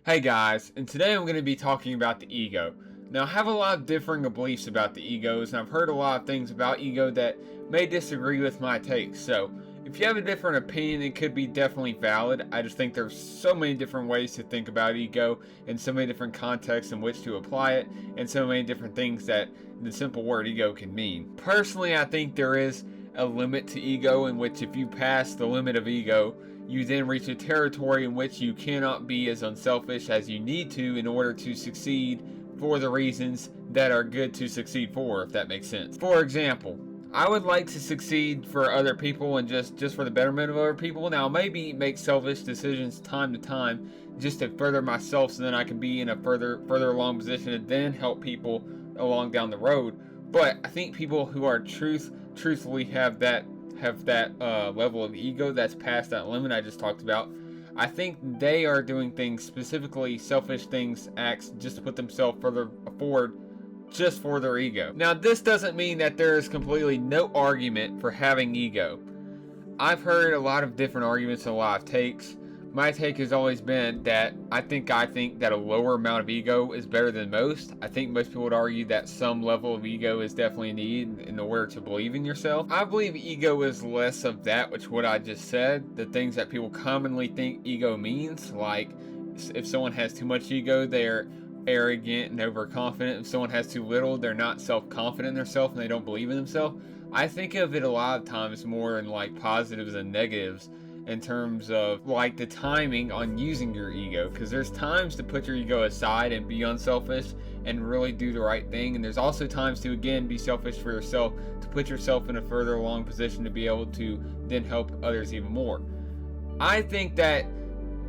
Hey guys, and today I'm going to be talking about the ego. Now, I have a lot of differing beliefs about the egos, and I've heard a lot of things about ego that may disagree with my takes. So, if you have a different opinion, it could be definitely valid. I just think there's so many different ways to think about ego, and so many different contexts in which to apply it, and so many different things that the simple word ego can mean. Personally, I think there is a limit to ego in which if you pass the limit of ego, you then reach a territory in which you cannot be as unselfish as you need to in order to succeed for the reasons that are good to succeed for, if that makes sense. For example, I would like to succeed for other people and just for the betterment of other people. Now, maybe make selfish decisions time to time just to further myself so then I can be in a further along position and then help people along down the road. But I think people who are truthfully have that level of ego that's past that limit I just talked about, I think they are doing things, specifically selfish things, acts, just to put themselves further forward just for their ego. Now, this doesn't mean that there is completely no argument for having ego. I've heard a lot of different arguments and a lot of takes. My take has always been that I think that a lower amount of ego is better than most. I think most people would argue that some level of ego is definitely needed in order to believe in yourself. I believe ego is less of that, which what I just said, the things that people commonly think ego means, like if someone has too much ego, they're arrogant and overconfident. If someone has too little, they're not self-confident in themselves and they don't believe in themselves. I think of it a lot of times more in like positives and negatives, in terms of like the timing on using your ego, because there's times to put your ego aside and be unselfish and really do the right thing, and there's also times to again be selfish for yourself, to put yourself in a further along position to be able to then help others even more. I think that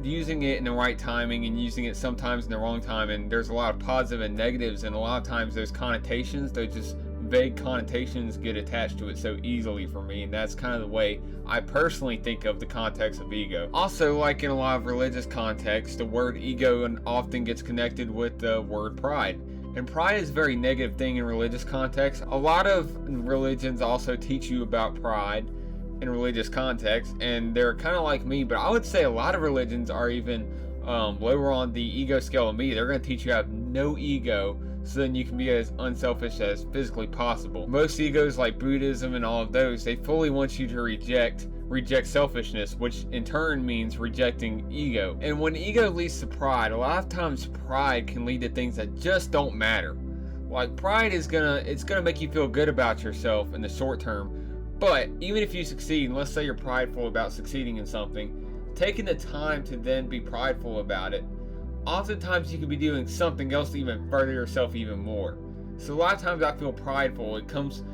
using it in the right timing and using it sometimes in the wrong time, and there's a lot of positive and negatives, and a lot of times those connotations, those just vague connotations get attached to it so easily for me, and that's kind of the way I personally think of the context of ego. Also, like in a lot of religious contexts, the word ego often gets connected with the word pride. And pride is a very negative thing in religious context. A lot of religions also teach you about pride in religious context, and they're kind of like me, but I would say a lot of religions are even lower on the ego scale than me. They're going to teach you to have no ego, so then you can be as unselfish as physically possible. Most egos, like Buddhism and all of those, they fully want you to reject selfishness, which in turn means rejecting ego. And when ego leads to pride, a lot of times pride can lead to things that just don't matter. Like pride it's gonna make you feel good about yourself in the short term, but even if you succeed, and let's say you're prideful about succeeding in something, taking the time to then be prideful about it, oftentimes you could be doing something else to even further yourself even more. So a lot of times I feel prideful. It comes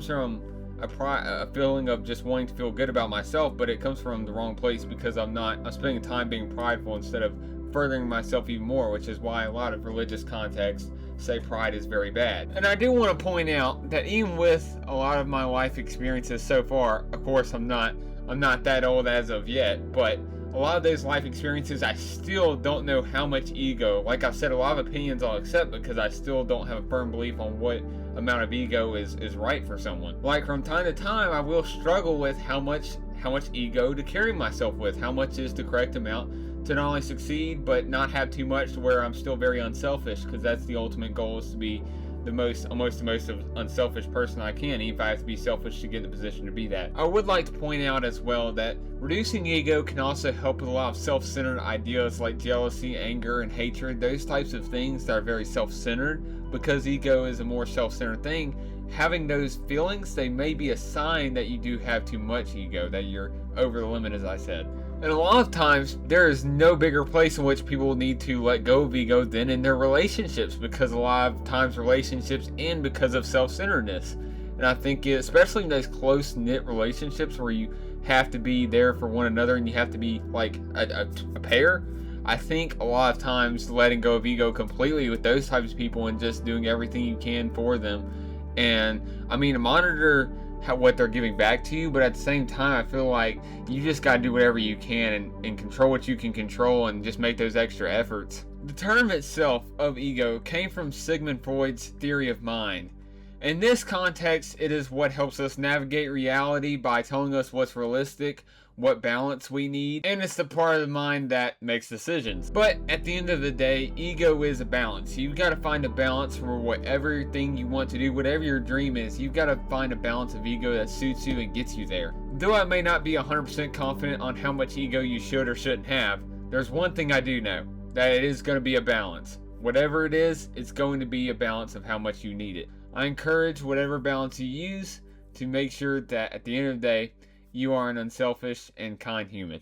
from a feeling of just wanting to feel good about myself, but it comes from the wrong place because I'm spending time being prideful instead of furthering myself even more, which is why a lot of religious contexts say pride is very bad. And I do want to point out that even with a lot of my life experiences so far, of course I'm not that old as of yet, but a lot of those life experiences, I still don't know how much ego. Like I've said, a lot of opinions I'll accept because I still don't have a firm belief on what amount of ego is right for someone. Like from time to time, I will struggle with how much ego to carry myself with, how much is the correct amount to not only succeed but not have too much to where I'm still very unselfish, because that's the ultimate goal, is to be the most unselfish person I can, even if I have to be selfish to get in the position to be that. I would like to point out as well that reducing ego can also help with a lot of self-centered ideas like jealousy, anger, and hatred, those types of things that are very self-centered. Because ego is a more self-centered thing, having those feelings, they may be a sign that you do have too much ego, that you're over the limit, as I said. And a lot of times, there is no bigger place in which people need to let go of ego than in their relationships, because a lot of times relationships end because of self-centeredness. And I think especially in those close-knit relationships where you have to be there for one another and you have to be like a pair, I think a lot of times letting go of ego completely with those types of people and just doing everything you can for them. And I mean, monitor what they're giving back to you, but at the same time I feel like you just got to do whatever you can and control what you can control and just make those extra efforts. The term itself of ego came from Sigmund Freud's theory of mind. In this context, it is what helps us navigate reality by telling us what's realistic, what balance we need, and it's the part of the mind that makes decisions. But at the end of the day, ego is a balance. You've got to find a balance for whatever thing you want to do, whatever your dream is. You've got to find a balance of ego that suits you and gets you there. Though I may not be 100% confident on how much ego you should or shouldn't have, there's one thing I do know, that it is going to be a balance. Whatever it is, it's going to be a balance of how much you need it. I encourage whatever balance you use to make sure that at the end of the day, you are an unselfish and kind human.